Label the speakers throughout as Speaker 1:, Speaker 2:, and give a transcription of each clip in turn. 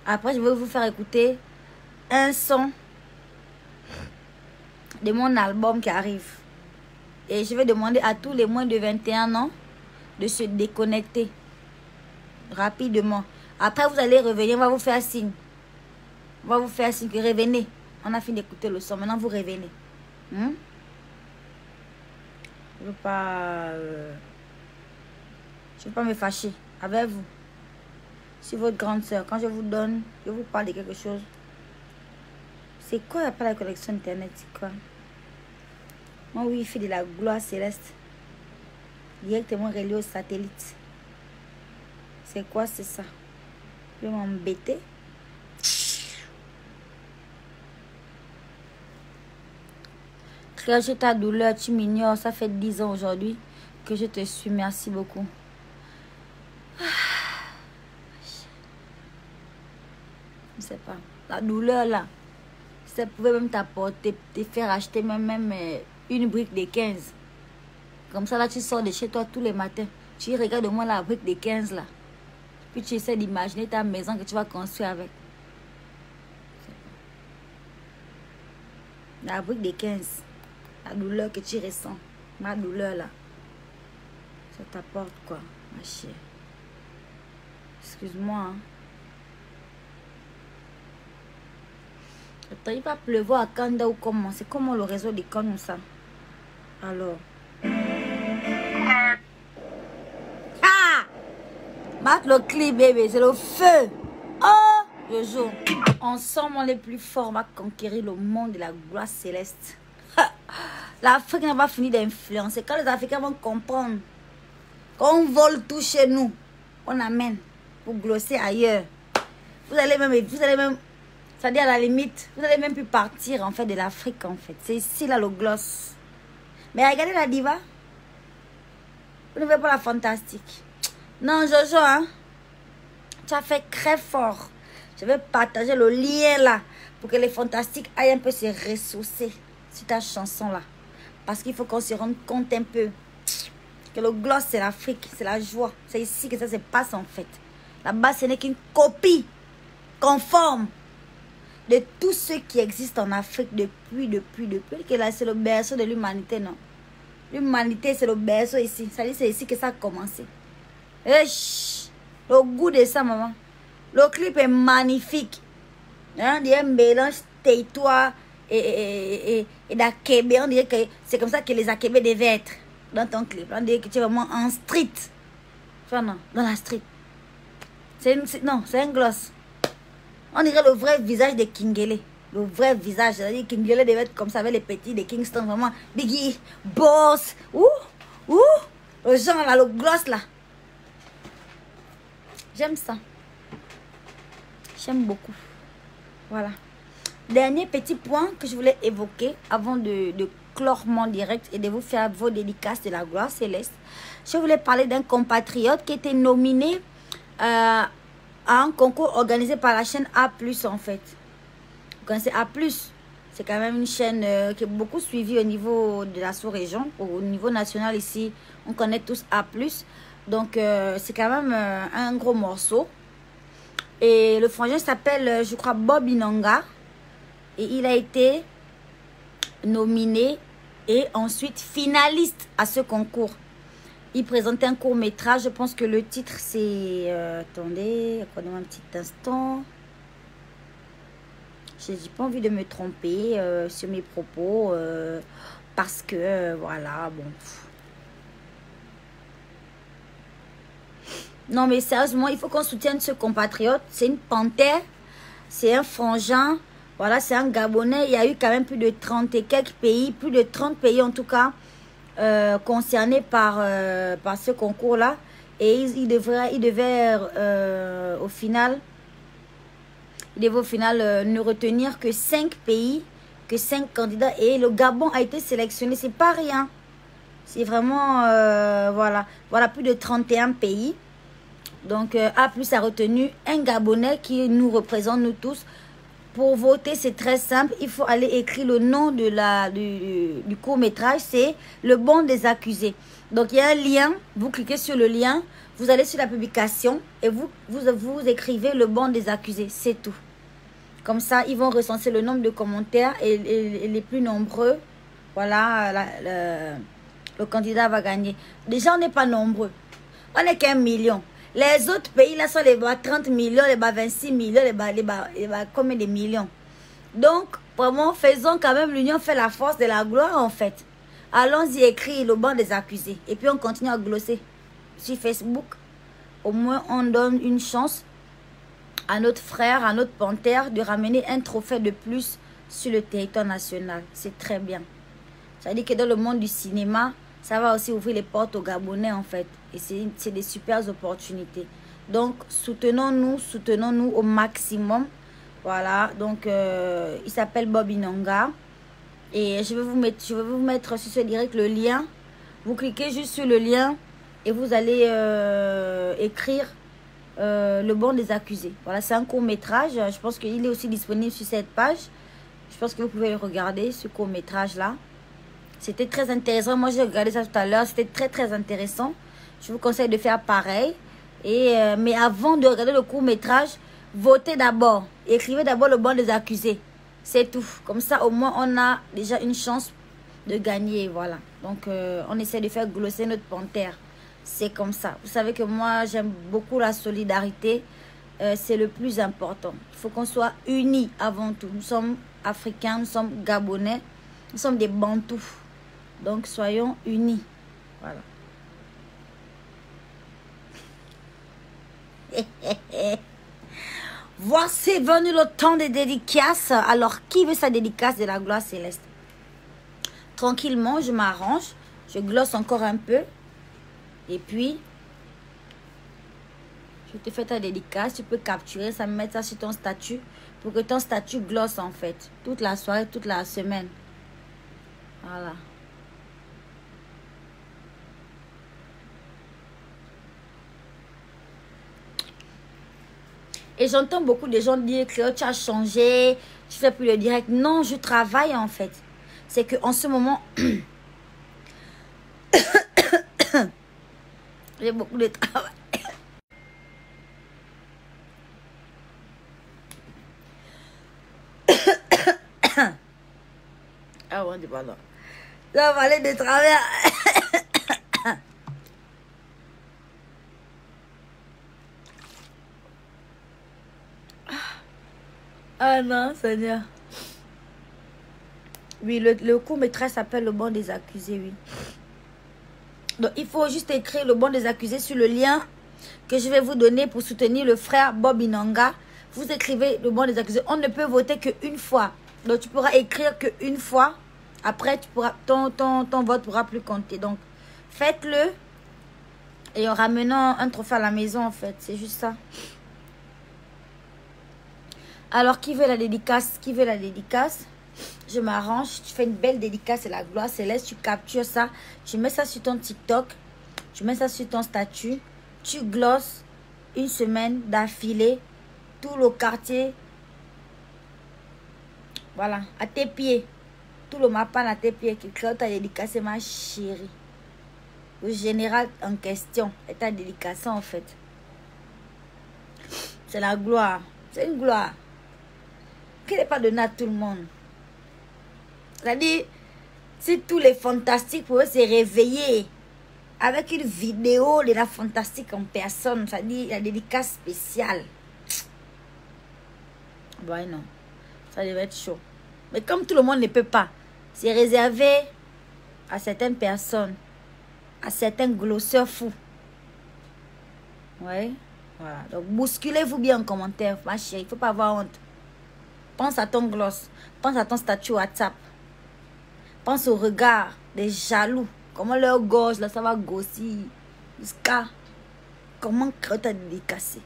Speaker 1: Après, je vais vous faire écouter un son de mon album qui arrive. Et je vais demander à tous les moins de 21 ans de se déconnecter rapidement. Après, vous allez revenir, on va vous faire signe. On va vous faire signe que revenez. On a fini d'écouter le son, maintenant vous revenez. Je ne veux pas... je ne veux pas me fâcher avec vous. Si votre grande soeur, quand je vous donne, je vous parle de quelque chose. C'est quoi après la connexion internet? C'est quoi? Moi, oui, il fait de la gloire céleste. Directement relié au satellite. C'est quoi, c'est ça? Je vais m'embêter. Crèche ta douleur, tu m'ignores. Ça fait 10 ans aujourd'hui que je te suis. Merci beaucoup. Je ne sais pas. La douleur là, ça pouvait même t'apporter, te faire acheter même une brique de 15. Comme ça là, tu sors de chez toi tous les matins. Tu regardes au moins la brique de 15 là. Puis tu essaies d'imaginer ta maison que tu vas construire avec. La brique de 15. La douleur que tu ressens. Ma douleur là. Ça t'apporte quoi, ma chère? Excuse-moi. Hein. Attends, il va pleuvoir à Kanda ou comment? C'est comment le réseau de Kanda ça? Alors. Ah! Mate le clip, bébé. C'est le feu. Oh! Le jour. Ensemble, on est plus forts. On va conquérir le monde de la gloire céleste. L'Afrique n'a pas fini d'influencer. Quand les Africains vont comprendre qu'on vole tout chez nous, on amène pour glosser ailleurs. Vous allez même, c'est-à-dire à la limite, vous allez même plus partir en fait de l'Afrique en fait. C'est ici là le gloss. Mais regardez la diva. Vous ne voyez pas la fantastique. Non Jojo, hein. Tu as fait très fort. Je vais partager le lien là pour que les fantastiques aillent un peu se ressourcer sur ta chanson là. Parce qu'il faut qu'on se rende compte un peu que le gloss c'est l'Afrique, c'est la joie. C'est ici que ça se passe en fait. Là-bas ce n'est qu'une copie conforme de tout ce qui existe en Afrique depuis que là c'est le berceau de l'humanité, non? L'humanité c'est le berceau ici. Ça dit c'est ici que ça a commencé. Esh, le goût de ça, maman. Le clip est magnifique. Hein, il y a un mélange territoire et d'Akébé. On dirait que c'est comme ça que les Akébé devaient être dans ton clip. On dirait que tu es vraiment en street. Enfin non, dans la street. Non, c'est un gloss. On dirait le vrai visage de Kingele. Le vrai visage. C'est-à-dire que Kingele devait être comme ça avec les petits de Kingston. Vraiment, Biggie, Boss. Le genre là, le gloss là. J'aime ça. J'aime beaucoup. Voilà. Dernier petit point que je voulais évoquer avant de clore mon direct et de vous faire vos dédicaces de la gloire céleste. Je voulais parler d'un compatriote qui était nominé à un concours organisé par la chaîne A+, en fait. Vous connaissez A+, c'est quand même une chaîne qui est beaucoup suivie au niveau de la sous-région. Au niveau national ici, on connaît tous A+. Donc, c'est quand même un gros morceau. Et le frangin s'appelle, je crois, Bob Inonga. Et il a été nominé et ensuite finaliste à ce concours. Il présentait un court-métrage. Je pense que le titre, c'est... attendez, accordez-moi un petit instant. Je n'ai pas envie de me tromper sur mes propos. Parce que, voilà, bon... Non, mais sérieusement, il faut qu'on soutienne ce compatriote. C'est une panthère. C'est un frangin. Voilà, c'est un Gabonais. Il y a eu quand même plus de 30 et quelques pays. Plus de 30 pays, en tout cas, concernés par ce concours-là. Et il devait au final ne retenir que 5 pays, que 5 candidats. Et le Gabon a été sélectionné. C'est pas rien. C'est vraiment, voilà, plus de 31 pays. Donc, A+ a retenu un Gabonais qui nous représente, nous tous. Pour voter, c'est très simple. Il faut aller écrire le nom de du court-métrage. C'est Le Banc des accusés. Donc, il y a un lien. Vous cliquez sur le lien. Vous allez sur la publication et vous écrivez Le Banc des accusés. C'est tout. Comme ça, ils vont recenser le nombre de commentaires et les plus nombreux. Voilà, le candidat va gagner. Déjà, on n'est pas nombreux. On n'est qu'1 million. Les autres pays, là, sont les 30 millions, les 26 millions, les combien de millions. Donc, vraiment, faisons quand même l'union fait la force de la gloire, en fait. Allons-y écrire Le Banc des accusés. Et puis, on continue à glosser sur Facebook. Au moins, on donne une chance à notre frère, à notre panthère, de ramener un trophée de plus sur le territoire national. C'est très bien. Ça veut dire que dans le monde du cinéma, ça va aussi ouvrir les portes aux Gabonais, en fait. Et c'est des super opportunités. Donc, soutenons-nous au maximum. Voilà, donc, il s'appelle Bob Inonga. Et je vais vous mettre sur ce direct le lien. Vous cliquez juste sur le lien et vous allez écrire Le Banc des accusés. Voilà, c'est un court-métrage. Je pense qu'il est aussi disponible sur cette page. Je pense que vous pouvez le regarder, ce court-métrage-là. C'était très intéressant. Moi, j'ai regardé ça tout à l'heure. C'était très, très intéressant. Je vous conseille de faire pareil. Mais avant de regarder le court-métrage, votez d'abord. Écrivez d'abord Le Banc des accusés. C'est tout. Comme ça, au moins, on a déjà une chance de gagner. Voilà. Donc, on essaie de faire glosser notre panthère. C'est comme ça. Vous savez que moi, j'aime beaucoup la solidarité. C'est le plus important. Il faut qu'on soit unis avant tout. Nous sommes africains, nous sommes gabonais. Nous sommes des bantous. Donc, soyons unis. Voilà. Voici venu le temps des dédicaces. Alors, qui veut sa dédicace de la gloire céleste? Tranquillement, je m'arrange. Je glosse encore un peu. Et puis, je te fais ta dédicace. Tu peux capturer ça, mettre ça sur ton statut. Pour que ton statut glosse, en fait. Toute la soirée, toute la semaine. Voilà. Et j'entends beaucoup de gens dire que tu as changé, tu fais plus le direct. Non, je travaille en fait. C'est qu'en ce moment, j'ai beaucoup de travail. Ah ouais, pardon. Ça va aller de travers. Ah non, Seigneur. Oui, le court-métrage s'appelle Le Banc des accusés, oui. Donc, il faut juste écrire Le Banc des accusés sur le lien que je vais vous donner pour soutenir le frère Bob Inonga. Vous écrivez Le Banc des accusés. On ne peut voter qu'une fois. Donc, tu pourras écrire qu'une fois. Après, tu pourras, ton vote pourra plus compter. Donc, faites-le. Et en ramenant un trophée à la maison, en fait. C'est juste ça. Alors, qui veut la dédicace? Qui veut la dédicace? Je m'arrange. Tu fais une belle dédicace. C'est la gloire céleste. Tu captures ça. Tu mets ça sur ton TikTok. Tu mets ça sur ton statut. Tu glosses une semaine d'affilée. Tout le quartier. Voilà. À tes pieds. Tout le mapan à tes pieds. Qui crée ta dédicace, ma chérie. Le général en question. Et ta dédicace, en fait. C'est la gloire. C'est une gloire qui n'est pas donnée à tout le monde. C'est-à-dire, si tous les fantastiques pouvaient se réveiller avec une vidéo de la fantastique en personne, c'est-à-dire la dédicace spéciale. Bon, non. Ça devait être chaud. Mais comme tout le monde ne peut pas, c'est réservé à certaines personnes, à certains glosseurs fous. Ouais. Voilà. Donc, bousculez-vous bien en commentaire, ma chérie. Il ne faut pas avoir honte. Pense à ton gloss. Pense à ton statut WhatsApp. Pense au regard des jaloux. Comment leur gorge, là, ça va grossir. Jusqu'à comment tu as dédicacé.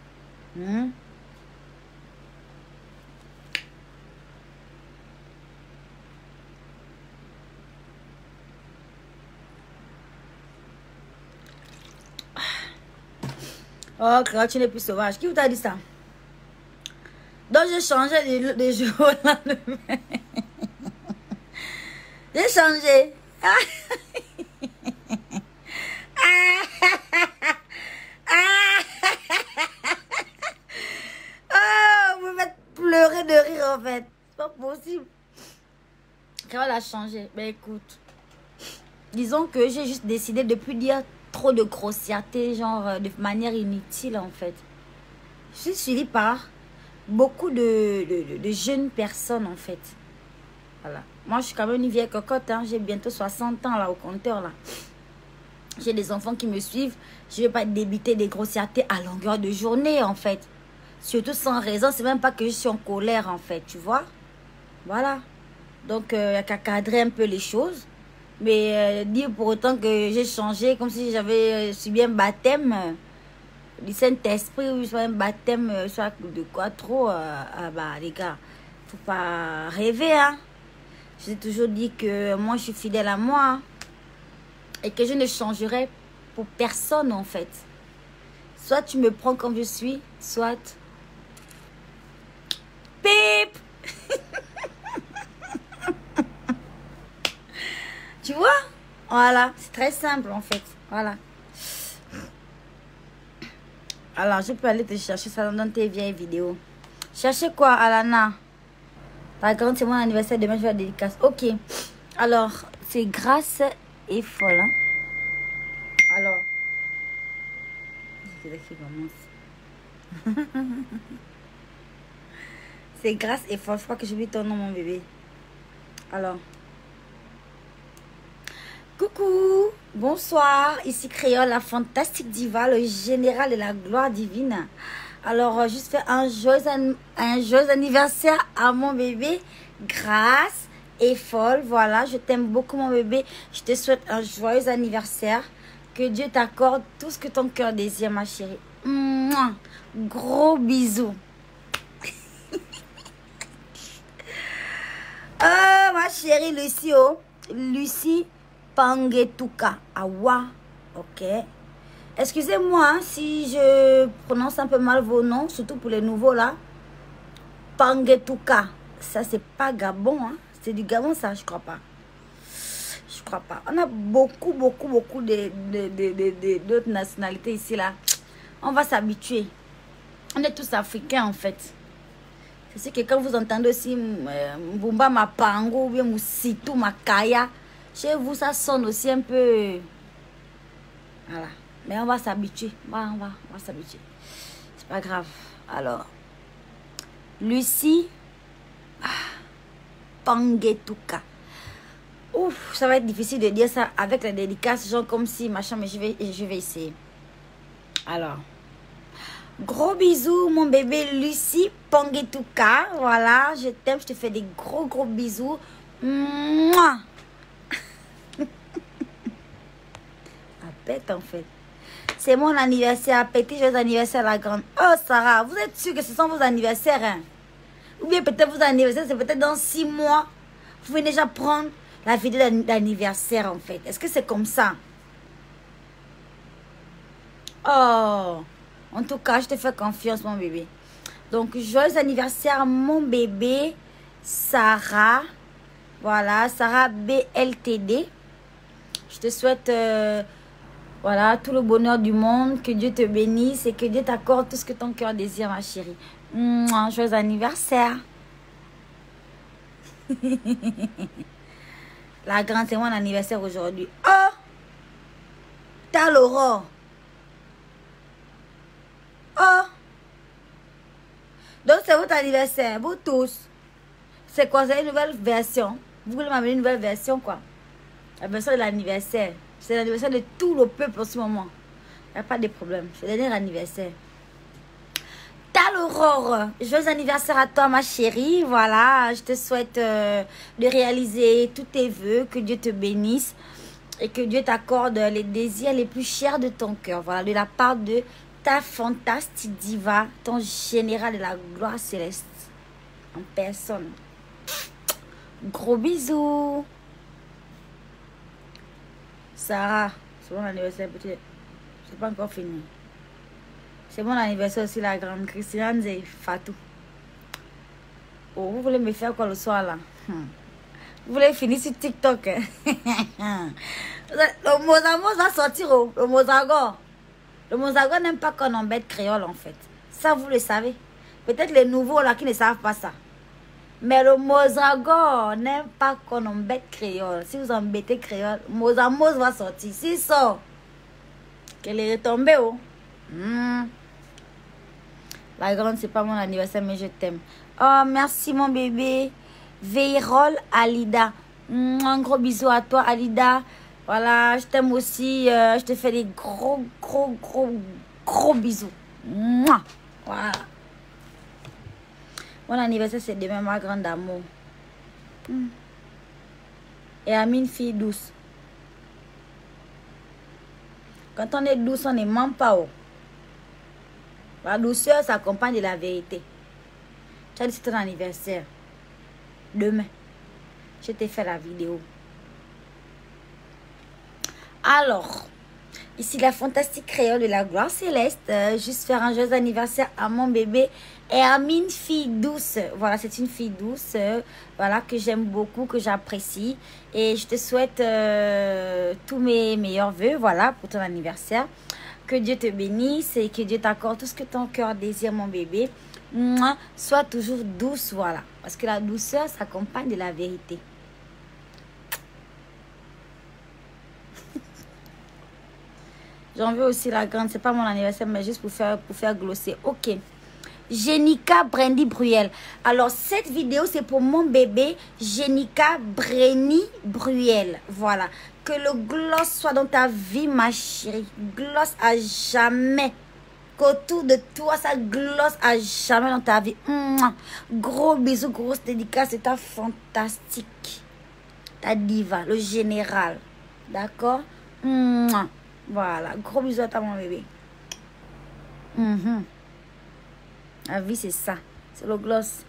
Speaker 1: Oh, tu n'es plus sauvage. Qui vous a dit ça? Donc, j'ai changé de jour au lendemain. J'ai changé. Oh, vous me faites pleurer de rire en fait. C'est pas possible. Quand elle a changé, ben écoute. Disons que j'ai juste décidé de ne plus dire trop de grossièreté, genre de manière inutile en fait. Je suis suivie par beaucoup de jeunes personnes en fait. Voilà. Moi, je suis quand même une vieille cocotte. Hein. J'ai bientôt 60 ans là au compteur là. J'ai des enfants qui me suivent. Je ne vais pas débiter des grossièretés à longueur de journée en fait. Surtout sans raison. C'est même pas que je suis en colère en fait, tu vois. Voilà. Donc, il n'y a qu'à cadrer un peu les choses. Mais dire pour autant que j'ai changé, comme si j'avais subi un baptême du Saint-Esprit ou soit un baptême, soit de quoi trop, bah les gars, faut pas rêver, hein. J'ai toujours dit que moi, je suis fidèle à moi, hein, et que je ne changerai pour personne, en fait. Soit tu me prends comme je suis, soit... Pip. Tu vois? Voilà, c'est très simple en fait. Voilà. Alors, je peux aller te chercher ça dans tes vieilles vidéos. Cherchez quoi, Alana? Par contre, c'est mon anniversaire demain, je vais faire la dédicace. Ok. Alors, c'est Grâce et Folle. Hein? Alors. C'est qui commence. C'est Grâce et Folle. Je crois que j'oublie ton nom, mon bébé. Alors. Coucou, bonsoir, ici Créole, la fantastique diva, le général de la gloire divine. Alors, juste faire un joyeux anniversaire à mon bébé, Grâce et Folle. Voilà, je t'aime beaucoup mon bébé, je te souhaite un joyeux anniversaire. Que Dieu t'accorde tout ce que ton cœur désire, ma chérie. Mouah, gros bisous. Oh, ma chérie Lucie, oh, Lucie Pangetuka, Awa, ok. Excusez-moi hein, si je prononce un peu mal vos noms, surtout pour les nouveaux là. Pangetuka, ça c'est pas Gabon, hein. C'est du Gabon ça, je crois pas. Je crois pas. On a beaucoup d'autres nationalités ici là. On va s'habituer. On est tous africains en fait. C'est ce que quand vous entendez aussi Mbumba Mapango ou bien Moussitou Makaya. Chez vous, ça sonne aussi un peu... Voilà. Mais on va s'habituer. On va s'habituer. C'est pas grave. Alors. Lucie Pangetuka. Ouf, ça va être difficile de dire ça avec la dédicace. Genre comme si, machin, mais je vais essayer. Alors. Gros bisous, mon bébé Lucie Pangetuka. Voilà, je t'aime. Je te fais des gros bisous. Mouah. En fait. C'est mon anniversaire. Petit joyeux anniversaire à la grande. Oh Sarah, vous êtes sûre que ce sont vos anniversaires hein? Ou bien peut-être vos anniversaires, c'est peut-être dans 6 mois. Vous venez déjà prendre la vidéo d'anniversaire en fait. Est-ce que c'est comme ça? Oh, en tout cas, je te fais confiance mon bébé. Donc, joyeux anniversaire mon bébé Sarah. Voilà, Sarah BLTD. Je te souhaite... voilà, tout le bonheur du monde, que Dieu te bénisse et que Dieu t'accorde tout ce que ton cœur désire, ma chérie. Joyeux anniversaire. La grande, c'est mon anniversaire aujourd'hui. Oh! T'as l'aurore. Oh! Donc, c'est votre anniversaire, vous tous. C'est quoi? C'est une nouvelle version. Vous voulez m'amener une nouvelle version, quoi? La version de l'anniversaire. C'est l'anniversaire de tout le peuple en ce moment. Il n'y a pas de problème. C'est le dernier anniversaire. Tal Aurore, joyeux anniversaire à toi ma chérie. Voilà, je te souhaite de réaliser tous tes vœux. Que Dieu te bénisse. Et que Dieu t'accorde les désirs les plus chers de ton cœur. Voilà, de la part de ta fantastique diva. Ton général de la gloire céleste. En personne. Gros bisous. Sarah, c'est mon anniversaire peut-être. C'est pas encore fini. C'est mon anniversaire aussi la grande Christiane et Fatou. Oh, vous voulez me faire quoi le soir là? Vous voulez finir sur TikTok? Le Mozamos va sortir, oh. Le Mozago. Le Mozago n'aime pas qu'on embête créole en fait. Ça, vous le savez. Peut-être les nouveaux là qui ne savent pas ça. Mais le Mozago n'aime pas qu'on embête créole. Si vous embêtez créole, Mozamos va sortir. S'il sort, qu'elle est retombée, oh. La grande, c'est pas mon anniversaire, mais je t'aime. Oh, merci mon bébé. Veyrol Alida. Un gros bisou à toi, Alida. Voilà, je t'aime aussi. Je te fais des gros bisous. Mouah. Voilà. Mon anniversaire, c'est demain, ma grande amour. Et Amine, fille douce. Quand on est douce, on ne ment pas. Oh. La douceur s'accompagne de la vérité. Tu as dit c'est ton anniversaire. Demain, je t'ai fait la vidéo. Alors, ici la fantastique créole de la gloire céleste. Juste faire un joyeux anniversaire à mon bébé et à Mine, fille douce. Voilà, c'est une fille douce. Voilà, que j'aime beaucoup, que j'apprécie. Et je te souhaite tous mes meilleurs vœux, voilà, pour ton anniversaire. Que Dieu te bénisse et que Dieu t'accorde tout ce que ton cœur désire, mon bébé. Sois toujours douce, voilà. Parce que la douceur s'accompagne de la vérité. J'en veux aussi la grande. C'est pas mon anniversaire, mais juste pour faire glosser. Ok. Jenica Brandy Bruel. Alors, cette vidéo, c'est pour mon bébé Jenica Brandy Bruel. Voilà. Que le gloss soit dans ta vie, ma chérie. Gloss à jamais. Qu'autour de toi, ça gloss à jamais dans ta vie. Gros bisous, grosse dédicace. C'est ta fantastique. Ta diva, le général. D'accord? Voilà. Gros bisous à toi, mon bébé. La vie, c'est ça. C'est le gloss.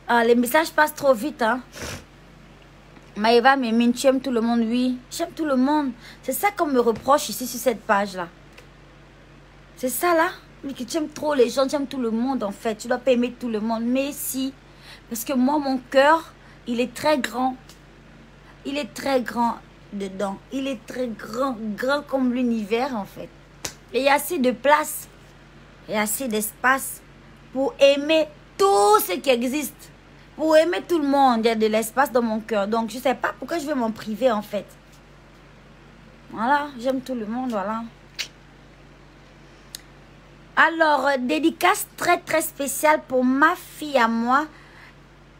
Speaker 1: Ah, les messages passent trop vite, hein. Maëva, Mémine, tu aimes tout le monde? Oui, j'aime tout le monde. C'est ça qu'on me reproche ici sur cette page-là. C'est ça, là. Mais que tu aimes trop les gens, tu aimes tout le monde, en fait. Tu dois pas aimer tout le monde. Mais si. Parce que moi, mon cœur, il est très grand. Il est très grand dedans. Il est très grand. Grand comme l'univers, en fait. Et il y a assez de place. Il y a assez d'espace pour aimer tout ce qui existe. Pour aimer tout le monde, il y a de l'espace dans mon cœur. Donc, je ne sais pas pourquoi je vais m'en priver, en fait. Voilà, j'aime tout le monde, voilà. Alors, dédicace très spéciale pour ma fille à moi,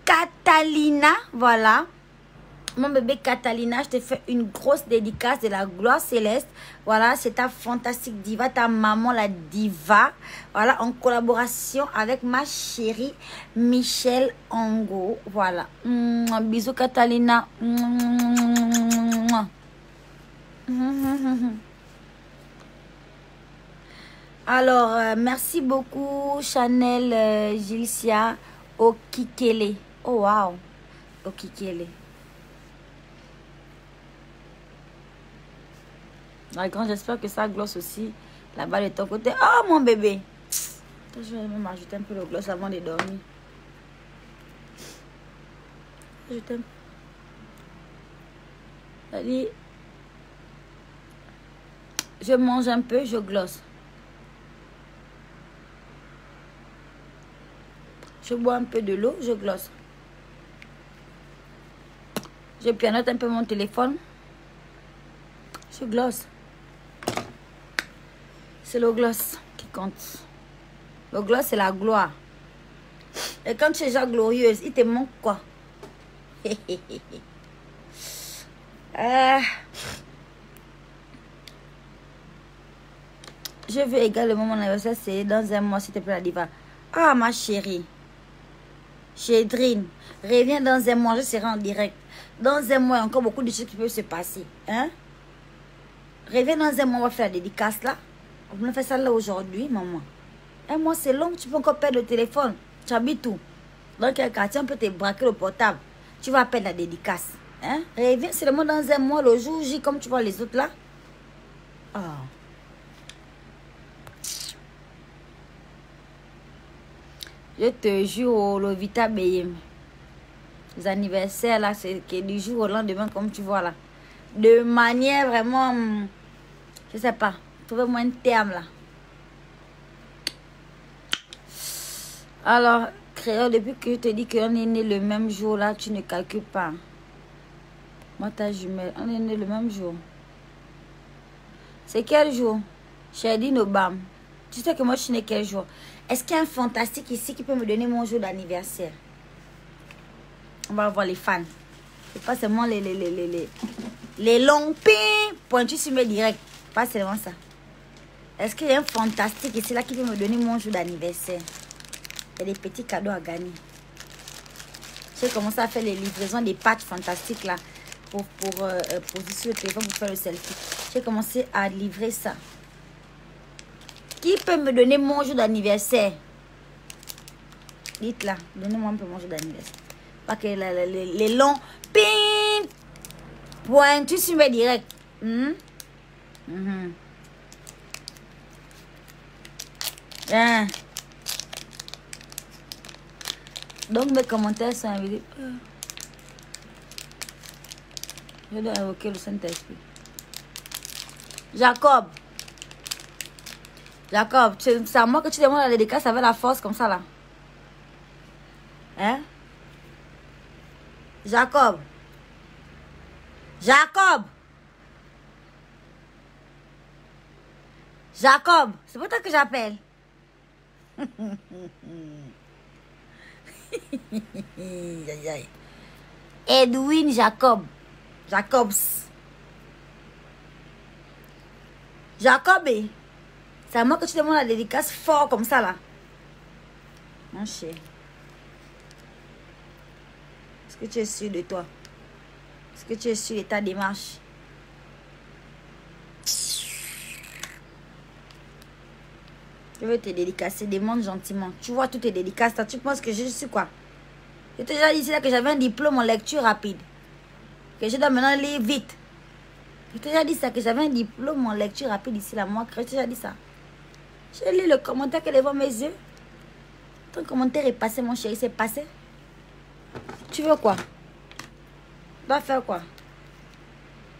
Speaker 1: Catalina, voilà. Mon bébé Catalina, je te fais une grosse dédicace de la gloire céleste. Voilà, c'est ta fantastique diva, ta maman la diva. Voilà, en collaboration avec ma chérie Michelle Ango. Voilà. Bisous Catalina. Alors, merci beaucoup Chanel Gilcia Okikele. Oh wow, Okikele. La grande, j'espère que ça gloss aussi là-bas de ton côté. Oh mon bébé. Je vais même ajouter un peu de gloss avant de dormir. Je t'aime. Allez. Je mange un peu, je gloss. Je bois un peu de l'eau, je gloss. Je pianote un peu mon téléphone. Je gloss. C'est le gloss qui compte. Le gloss, c'est la gloire. Et quand tu es déjà glorieuse, il te manque quoi? Je veux également mon anniversaire, c'est dans un mois, s'il te plaît, la diva. Ah, ma chérie. Chédrine, reviens dans un mois, je serai en direct. Dans un mois, il y a encore beaucoup de choses qui peuvent se passer. Hein? Reviens dans un mois, on va faire la dédicace là. On va faire ça là aujourd'hui, maman. Un mois, c'est long, tu peux encore perdre le téléphone. Tu habites où? Dans quel quartier, on peut te braquer le portable. Tu vas perdre la dédicace. Hein? Reviens seulement dans un mois, le jour J, comme tu vois les autres là. Oh. Je te jure, le Vita Beyem. Les anniversaires, là, c'est du jour au lendemain, comme tu vois, là. De manière vraiment... Je sais pas. Trouvez-moi un terme, là. Alors, créole, depuis que je te dis qu'on est né le même jour, là, tu ne calcules pas. Moi, ta jumelle, on est né le même jour. C'est quel jour? Shadine Obama. Tu sais que moi, je suis né quel jour? Est-ce qu'il y a un fantastique ici qui peut me donner mon jour d'anniversaire? On va voir les fans. C'est pas seulement les longs pins pointus sur mes directs. Pas seulement ça. Est-ce qu'il y a un fantastique ici là qui peut me donner mon jour d'anniversaire? Il y a des petits cadeaux à gagner. J'ai commencé à faire les livraisons des patchs fantastiques là. Pour poser sur le téléphone pour faire le selfie. J'ai commencé à livrer ça. Qui peut me donner mon jour d'anniversaire? Dites là. Donnez-moi un peu mon jour d'anniversaire. Pas que les longs ping pointus sur mes directs. Hein? Donc mes commentaires sont invisibles. Je dois invoquer le Saint-Esprit. Jacob, c'est à moi que tu demandes la dédicace avec la force comme ça là. Hein? Jacob, c'est pour toi que j'appelle. Edwin Jacobs. C'est à moi que tu demandes la dédicace fort comme ça là. Mon cher. Est-ce que tu es sûr de toi? Est-ce que tu es sûr de ta démarche? Je veux te dédicacer, demande gentiment. Tu vois toutes tes dédicaces, tu penses que je suis quoi? Je t'ai déjà dit là que j'avais un diplôme en lecture rapide. Que je dois maintenant lire vite. Je t'ai déjà dit ça, que j'avais un diplôme en lecture rapide ici là. Moi, je t'ai déjà dit ça. Je lis le commentaire qui est devant mes yeux. Ton commentaire est passé, mon chéri, c'est passé. Tu veux quoi? Tu dois faire quoi?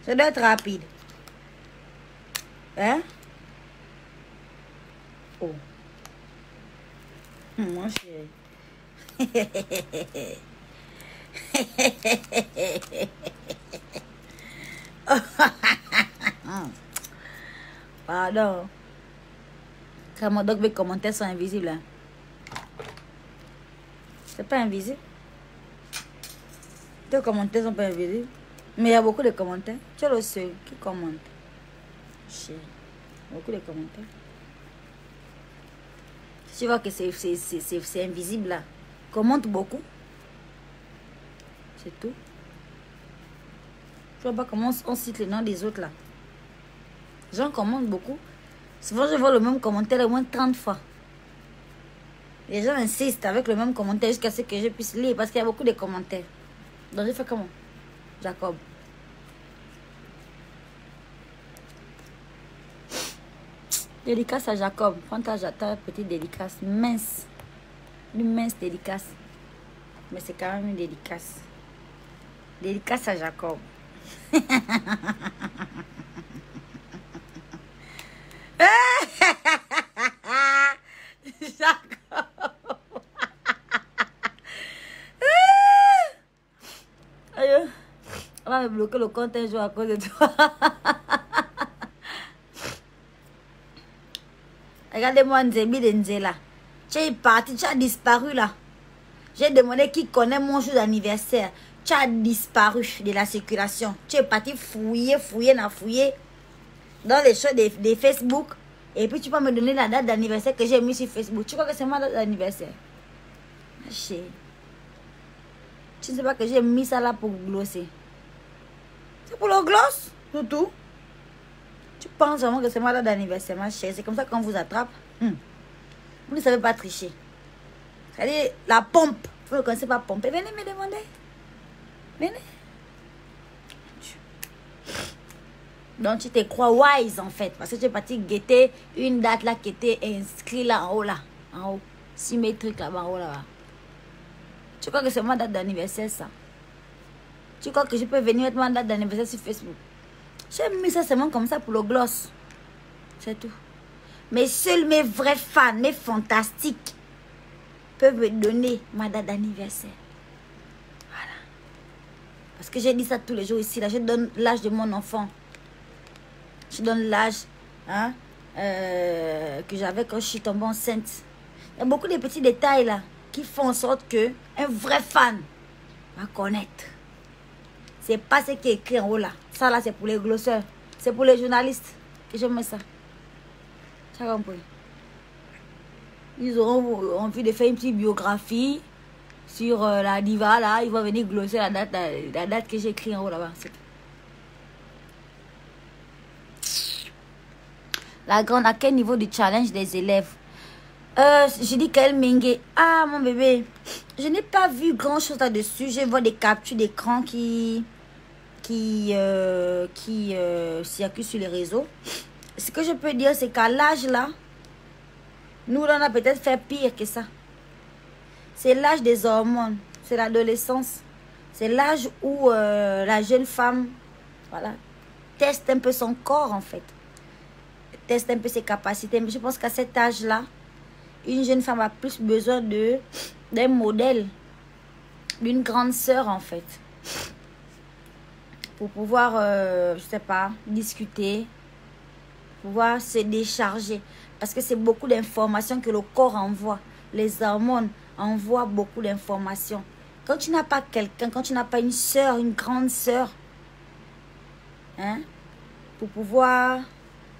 Speaker 1: Ça doit être rapide. Hein? Oh. Mon chéri. Pardon. Comment donc mes commentaires sont invisibles hein? C'est pas invisible. Tes commentaires sont pas invisibles. Mais il y a beaucoup de commentaires. Tu es le seul qui commente. Chérie. Beaucoup de commentaires. Tu vois que c'est invisible là. Commente beaucoup. C'est tout. Je vois pas comment on cite les noms des autres là. Les gens commentent beaucoup. Souvent je vois le même commentaire au moins 30 fois. Les gens insistent avec le même commentaire jusqu'à ce que je puisse lire parce qu'il y a beaucoup de commentaires. Donc je fais comment? Jacob. Dédicace à Jacob. Prends ta petite dédicace mince. Une mince dédicace. Mais c'est quand même une dédicace. Dédicace à Jacob. Jacob. Aïe. On va me bloquer le compte un jour à cause de toi. Regardez-moi Nzembi de Nzela. Tu es parti, tu as disparu là. J'ai demandé qui connaît mon jour d'anniversaire. Tu as disparu de la circulation. Tu es parti fouiller dans les choses de Facebook. Et puis tu peux me donner la date d'anniversaire que j'ai mis sur Facebook. Tu crois que c'est ma date d'anniversaire? Tu ne sais pas que j'ai mis ça là pour glosser. C'est pour le gloss, c'est tout. Tu penses vraiment que c'est ma date d'anniversaire, ma chérie. C'est comme ça qu'on vous attrape. Vous ne savez pas tricher. C'est-à-dire la pompe. Vous ne connaissez pas pomper. Venez me demander. Venez. Donc tu te crois wise en fait. Parce que tu es parti guetter une date là qui était inscrite là en haut là. En haut. symétrique là-bas, oh là-bas. Tu crois que c'est ma date d'anniversaire, ça? Tu crois que je peux venir mettre ma date d'anniversaire sur Facebook? J'ai mis ça seulement comme ça pour le gloss. C'est tout. Mais seuls mes vrais fans, mes fantastiques, peuvent me donner ma date d'anniversaire. Voilà. Parce que j'ai dit ça tous les jours ici. Là, je donne l'âge de mon enfant. Je donne l'âge hein, que j'avais quand je suis tombée enceinte. Il y a beaucoup de petits détails là qui font en sorte que un vrai fan va connaître. C'est pas ce qui est écrit en haut là. Ça là, c'est pour les glosseurs. C'est pour les journalistes que je mets ça. Ça compris. Ils auront envie de faire une petite biographie sur la diva là. Ils vont venir glosser la date que j'ai écrit en haut là-bas. La grande, à quel niveau du challenge des élèves? Je dis qu'elle mingue. Ah, mon bébé. Je n'ai pas vu grand chose là-dessus. Je vois des captures d'écran qui circulent sur les réseaux. Ce que je peux dire, c'est qu'à l'âge là, nous, on a peut-être fait pire que ça. C'est l'âge des hormones. C'est l'adolescence. C'est l'âge où la jeune femme, voilà, teste un peu son corps en fait. Teste un peu ses capacités. Mais je pense qu'à cet âge-là, une jeune femme a plus besoin d'un modèle, d'une grande sœur en fait, pour pouvoir, je sais pas, discuter, pouvoir se décharger. Parce que c'est beaucoup d'informations que le corps envoie. Les hormones envoient beaucoup d'informations. Quand tu n'as pas quelqu'un, quand tu n'as pas une sœur, une grande sœur, hein, pour pouvoir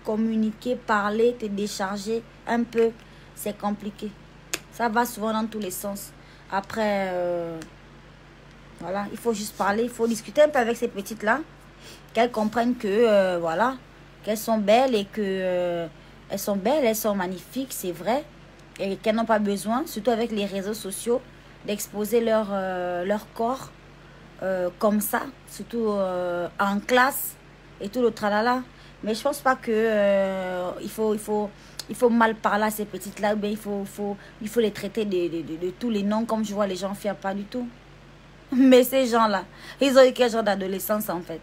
Speaker 1: communiquer, parler, te décharger un peu, c'est compliqué. Ça va souvent dans tous les sens. Après, voilà, il faut juste parler, il faut discuter un peu avec ces petites-là, qu'elles comprennent que, voilà, qu'elles sont belles et que elles sont belles, elles sont magnifiques, c'est vrai, et qu'elles n'ont pas besoin, surtout avec les réseaux sociaux, d'exposer leur corps comme ça, surtout en classe et tout le tralala. Mais je pense pas que il faut mal parler à ces petites-là. Il faut les traiter de tous les noms comme je vois les gens faire, pas du tout. Mais ces gens-là, ils ont eu quel genre d'adolescence en fait?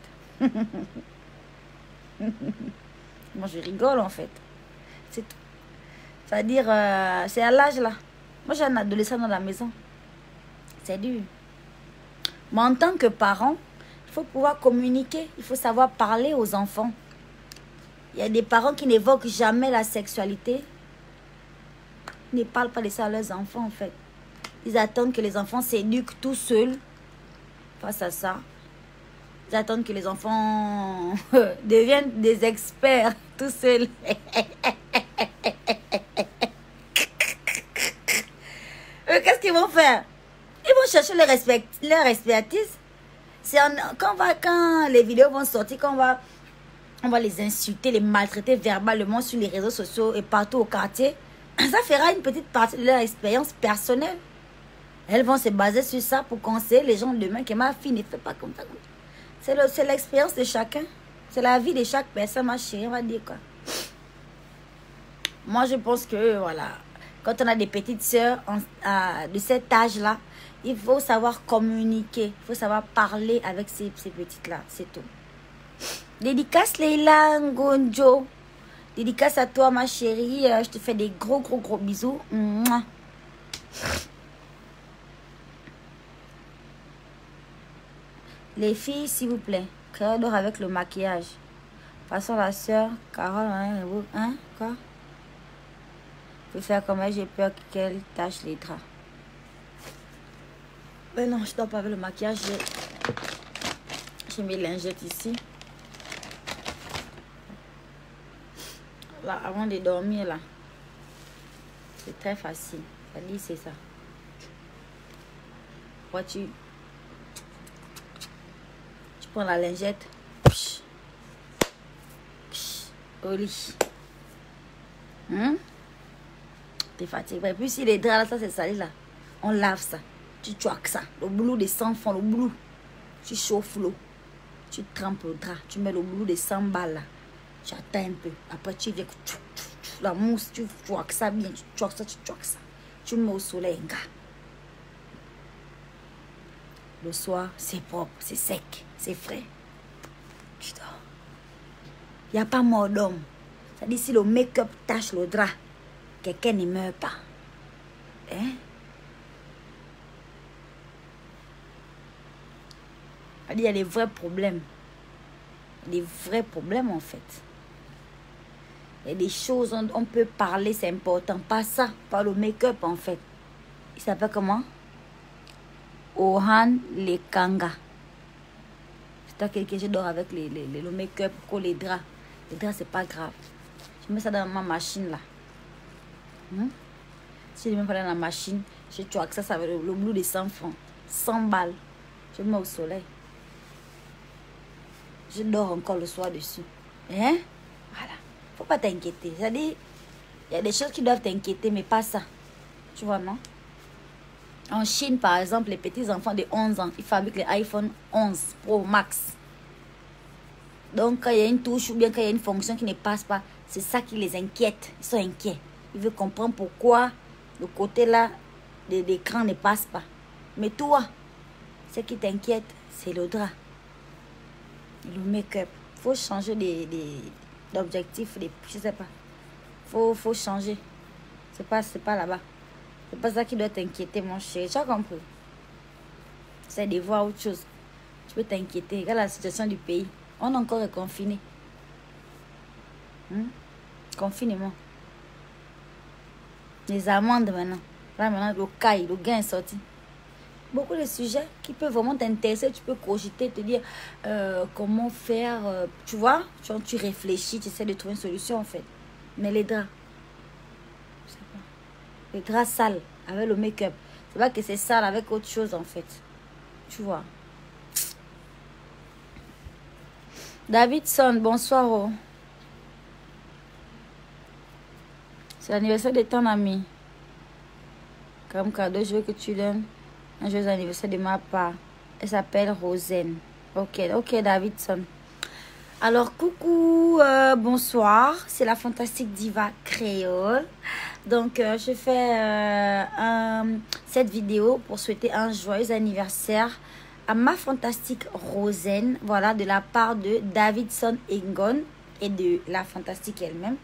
Speaker 1: Moi je rigole en fait. C'est tout. C'est-à-dire, c'est à l'âge là. Moi j'ai un adolescent dans la maison. C'est dur. Mais en tant que parent, il faut pouvoir communiquer. Il faut savoir parler aux enfants. Il y a des parents qui n'évoquent jamais la sexualité. Ils ne parlent pas de ça à leurs enfants, en fait. Ils attendent que les enfants s'éduquent tout seuls face à ça. Ils attendent que les enfants deviennent des experts tout seuls. Qu'est-ce qu'ils vont faire? Ils vont chercher leur expertise. Quand les vidéos vont sortir, on va les insulter, les maltraiter verbalement sur les réseaux sociaux et partout au quartier. Ça fera une petite partie de leur expérience personnelle. Elles vont se baser sur ça pour conseiller les gens demain que ma fille ne fait pas comme ça. C'est l'expérience de chacun. C'est la vie de chaque personne, ma chérie, on va dire quoi. Moi, je pense que, voilà, quand on a des petites sœurs de cet âge-là, il faut savoir communiquer. Il faut savoir parler avec ces petites-là. C'est tout. Dédicace Leila Ngonjo. Dédicace à toi ma chérie. Je te fais des gros bisous. Mouah. Les filles s'il vous plaît, créez d'or avec le maquillage. Passons la soeur Carole. Hein? Quoi? Je peux faire comme elle, j'ai peur qu'elle tâche les draps. Mais non, je dors pas avec le maquillage. J'ai mes lingettes ici. Là, avant de dormir, là, c'est très facile. Ça dit, c'est ça. Tu prends la lingette. Au lit. T'es fatigué. Et puis, si les draps, là, ça, c'est sali, là, on lave ça. Tu choques ça. Le boulot des 100 francs, le boulot. Tu chauffes l'eau. Tu trempes le drap. Tu mets le boulot des 100 balles, là. Tu attends un peu. Après, tu viens, la mousse, tu choques ça bien. Tu choques ça, tu choques ça. Tu me mets au soleil, gars. Le soir, c'est propre, c'est sec, c'est frais. Tu dors. Il n'y a pas mort d'homme. C'est-à-dire, si le make-up tache le drap, quelqu'un ne meurt pas. Hein? Il y a des vrais problèmes. Des vrais problèmes, en fait. Il y a des choses, on peut parler, c'est important. Pas ça, pas le make-up, en fait. Il s'appelle comment? Ohan Lekanga. C'est quelqu'un qui dort avec le make-up, les draps. Les draps, c'est pas grave. Je mets ça dans ma machine, là. Si je mets pas dans la machine, je tue que ça avec le bleu de 100 francs. 100 balles. Je mets au soleil. Je dors encore le soir dessus. Hein? Voilà. Faut pas t'inquiéter. C'est-à-dire, il y a des choses qui doivent t'inquiéter, mais pas ça. Tu vois, non? En Chine, par exemple, les petits enfants de 11 ans, ils fabriquent les iPhone 11 Pro Max. Donc, quand il y a une touche ou bien quand il y a une fonction qui ne passe pas, c'est ça qui les inquiète. Ils sont inquiets. Ils veulent comprendre pourquoi le côté là de l'écran ne passe pas. Mais toi, ce qui t'inquiète, c'est le drap. Le make-up. Il faut changer d'objectif. Je sais pas. Faut changer. C'est pas là-bas. C'est pas ça qui doit t'inquiéter, mon chéri. Tu as compris? C'est de voir autre chose. Tu peux t'inquiéter. Regarde la situation du pays. On est encore confiné. Confinement. Les amendes maintenant. Là maintenant, le gain est sorti. Beaucoup de sujets qui peuvent vraiment t'intéresser. Tu peux cogiter, te dire comment faire. Tu vois, tu réfléchis, tu essaies de trouver une solution en fait. Mais les draps. Je sais pas. Les draps sales avec le make-up. C'est pas que c'est sale avec autre chose en fait. Tu vois. Davidson, bonsoir. Oh. C'est l'anniversaire de ton ami. Comme cadeau, je veux que tu donnes un joyeux anniversaire de ma part. Elle s'appelle Rosen. Ok, Davidson. Alors, coucou, bonsoir. C'est la fantastique diva créole. Donc, je fais cette vidéo pour souhaiter un joyeux anniversaire à ma fantastique Rosen. Voilà, de la part de Davidson Engon et de la fantastique elle-même.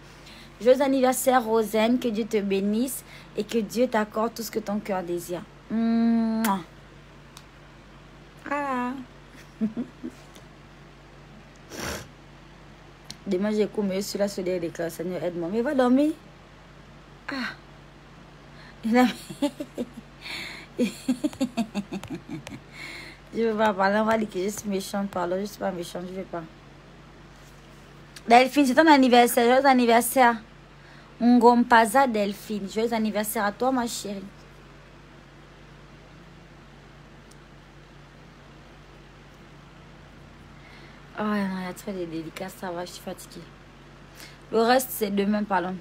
Speaker 1: Joyeux anniversaire, Rosen. Que Dieu te bénisse et que Dieu t'accorde tout ce que ton cœur désire. Mouah. Ah. Demain, j'ai couru sur la soleil des classes. Seigneur, aide-moi. Mais va dormir. Ah. Il a... Je ne veux pas parler. On va dire que je suis méchante. Pardon, je ne suis pas méchante. Je ne veux pas. Delphine, c'est ton anniversaire. Joyeux anniversaire. Ngompaza Delphine. Joyeux anniversaire à toi, ma chérie. Oh, non, il y a trop de dédicaces. Ça va, je suis fatiguée. Le reste, c'est demain, pardon.